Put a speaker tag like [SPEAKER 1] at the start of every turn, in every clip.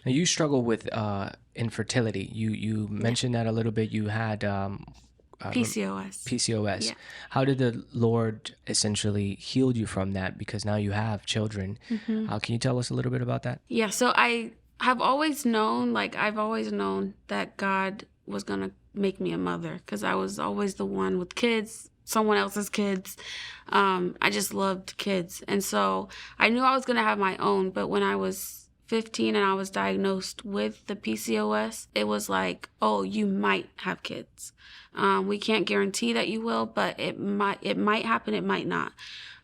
[SPEAKER 1] Now, you struggle with infertility. You mentioned that a little bit. You had
[SPEAKER 2] PCOS.
[SPEAKER 1] PCOS.
[SPEAKER 2] Yeah.
[SPEAKER 1] How did the Lord essentially heal you from that? Because now you have children.
[SPEAKER 2] Mm-hmm.
[SPEAKER 1] Can you tell us a little bit about that?
[SPEAKER 2] Yeah, so I have always known, I've always known that God was going to make me a mother because I was always the one with kids, someone else's kids. I just loved kids. And so I knew I was going to have my own, but when I was 15 and I was diagnosed with the PCOS, it was like, oh, you might have kids. We can't guarantee that you will, but it might happen, it might not.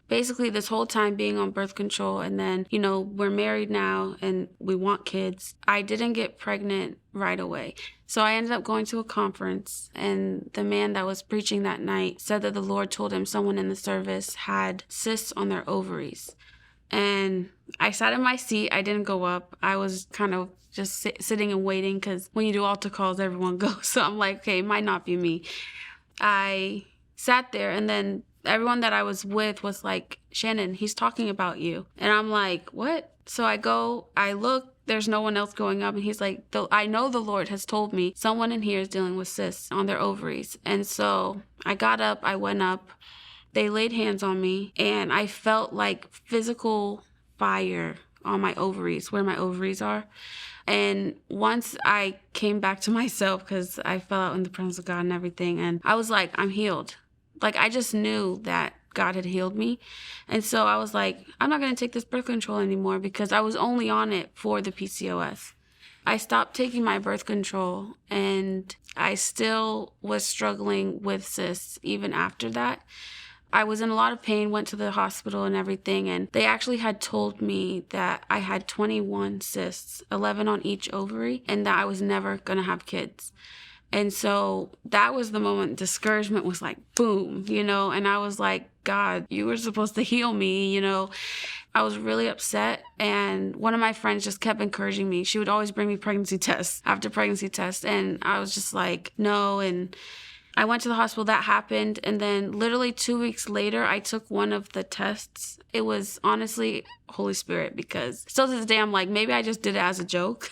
[SPEAKER 2] Basically, this whole time being on birth control, and then, we're married now and we want kids. I didn't get pregnant right away. So I ended up going to a conference, and the man that was preaching that night said that the Lord told him someone in the service had cysts on their ovaries. And I sat in my seat. I didn't go up. I was kind of just sitting and waiting because when you do altar calls, everyone goes. So I'm like, okay, it might not be me. I sat there, and then everyone that I was with was like, Shannon, he's talking about you. And I'm like, what? So I go, I look, there's no one else going up. And he's like, I know the Lord has told me someone in here is dealing with cysts on their ovaries. And so I got up, I went up, they laid hands on me, and I felt like physical fire on my ovaries, where my ovaries are. And once I came back to myself, because I fell out in the presence of God and everything, and I was like, I'm healed. Like, I just knew that God had healed me. And so I was like, I'm not going to take this birth control anymore because I was only on it for the PCOS. I stopped taking my birth control, and I still was struggling with cysts even after that. I was in a lot of pain, went to the hospital and everything, and they actually had told me that I had 21 cysts, 11 on each ovary, and that I was never going to have kids. And so that was the moment discouragement was like, boom, and I was like, God, you were supposed to heal me, I was really upset. And one of my friends just kept encouraging me. She would always bring me pregnancy tests after pregnancy tests. And I was just like, no. And I went to the hospital, that happened. And then literally 2 weeks later, I took one of the tests. It was honestly Holy Spirit, because still to this day, I'm like, maybe I just did it as a joke.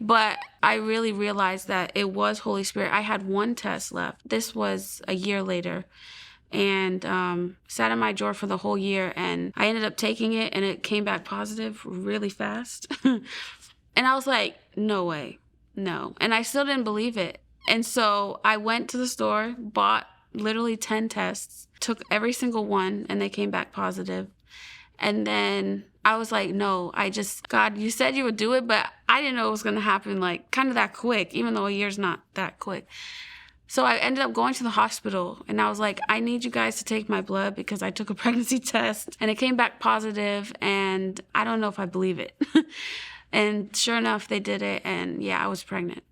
[SPEAKER 2] But I really realized that it was Holy Spirit. I had one test left. This was a year later. And sat in my drawer for the whole year. And I ended up taking it, and it came back positive really fast. And I was like, no way, no. And I still didn't believe it. And so I went to the store, bought literally 10 tests, took every single one, and they came back positive. And then I was like, no, God, you said you would do it, but I didn't know it was going to happen like kind of that quick, even though a year's not that quick. So I ended up going to the hospital, and I was like, I need you guys to take my blood because I took a pregnancy test and it came back positive, and I don't know if I believe it. And sure enough, they did it, and yeah, I was pregnant.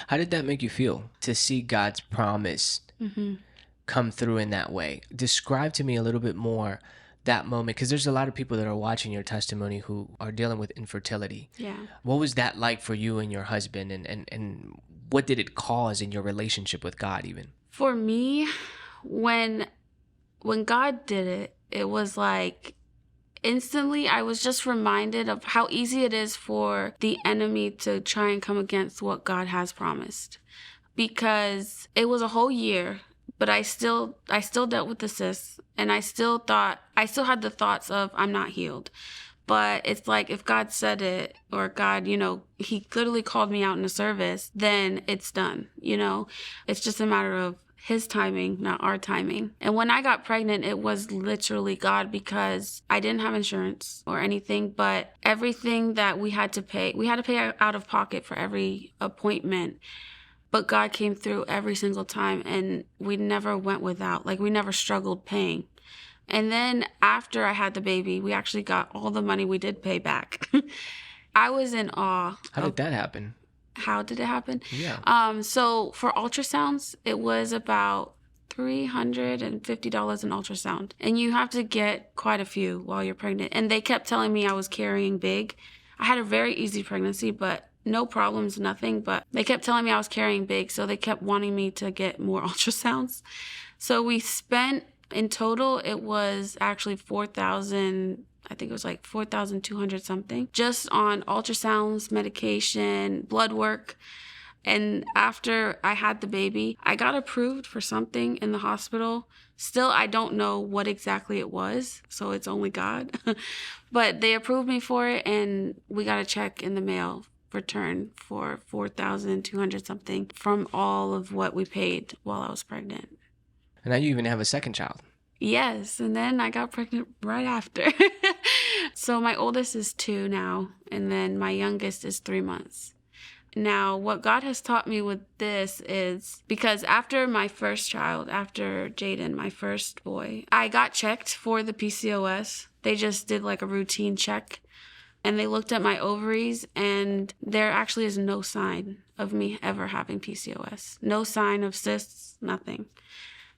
[SPEAKER 1] How did that make you feel to see God's promise come through in that way? Describe to me a little bit more that moment, because there's a lot of people that are watching your testimony who are dealing with infertility.
[SPEAKER 2] Yeah.
[SPEAKER 1] What was that like for you and your husband, and what did it cause in your relationship with God even?
[SPEAKER 2] For me, when God did it, it was like instantly I was just reminded of how easy it is for the enemy to try and come against what God has promised. Because it was a whole year, but I still dealt with the cysts, and I still had the thoughts of I'm not healed. But it's like, if God said it, or God, he literally called me out in a service, then it's done, It's just a matter of his timing, not our timing. And when I got pregnant, it was literally God, because I didn't have insurance or anything, but everything that we had to pay out of pocket for every appointment. But God came through every single time, and we never went without. Like, we never struggled paying. And then after I had the baby, we actually got all the money we did pay back. I was in awe.
[SPEAKER 1] How did that happen?
[SPEAKER 2] How did it happen?
[SPEAKER 1] Yeah.
[SPEAKER 2] So for ultrasounds, it was about $350 an ultrasound. And you have to get quite a few while you're pregnant. And they kept telling me I was carrying big. I had a very easy pregnancy, but no problems, nothing. But they kept telling me I was carrying big, so they kept wanting me to get more ultrasounds. So we spent, in total, it was actually $4,000 I think it was like 4,200 something, just on ultrasounds, medication, blood work. And after I had the baby, I got approved for something in the hospital. Still, I don't know what exactly it was, so it's only God. But they approved me for it, and we got a check in the mail return for 4,200 something from all of what we paid while I was pregnant.
[SPEAKER 1] And now you even have a second child.
[SPEAKER 2] Yes, and then I got pregnant right after. So my oldest is 2 now, and then my youngest is 3 months. Now, what God has taught me with this is because after my first child, after Jaden, my first boy, I got checked for the PCOS. They just did like a routine check, and they looked at my ovaries, and there actually is no sign of me ever having PCOS. No sign of cysts, nothing.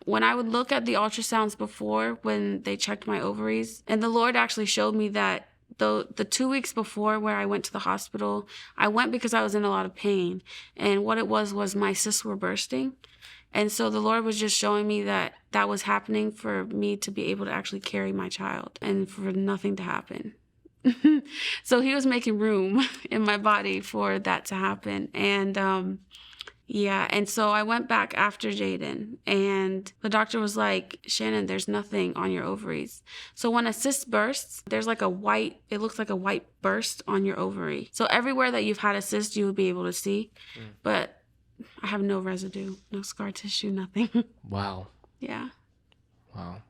[SPEAKER 2] When I would look at the ultrasounds before, when they checked my ovaries, and the Lord actually showed me that the 2 weeks before where I went to the hospital, I went because I was in a lot of pain. And what it was my cysts were bursting. And so the Lord was just showing me that that was happening for me to be able to actually carry my child and for nothing to happen. So he was making room in my body for that to happen. And and so I went back after Jaden, and the doctor was like, Shannon, there's nothing on your ovaries. So when a cyst bursts, there's like it looks like a white burst on your ovary. So everywhere that you've had a cyst, you would be able to see, but I have no residue, no scar tissue, nothing.
[SPEAKER 1] Wow.
[SPEAKER 2] Yeah.
[SPEAKER 1] Wow.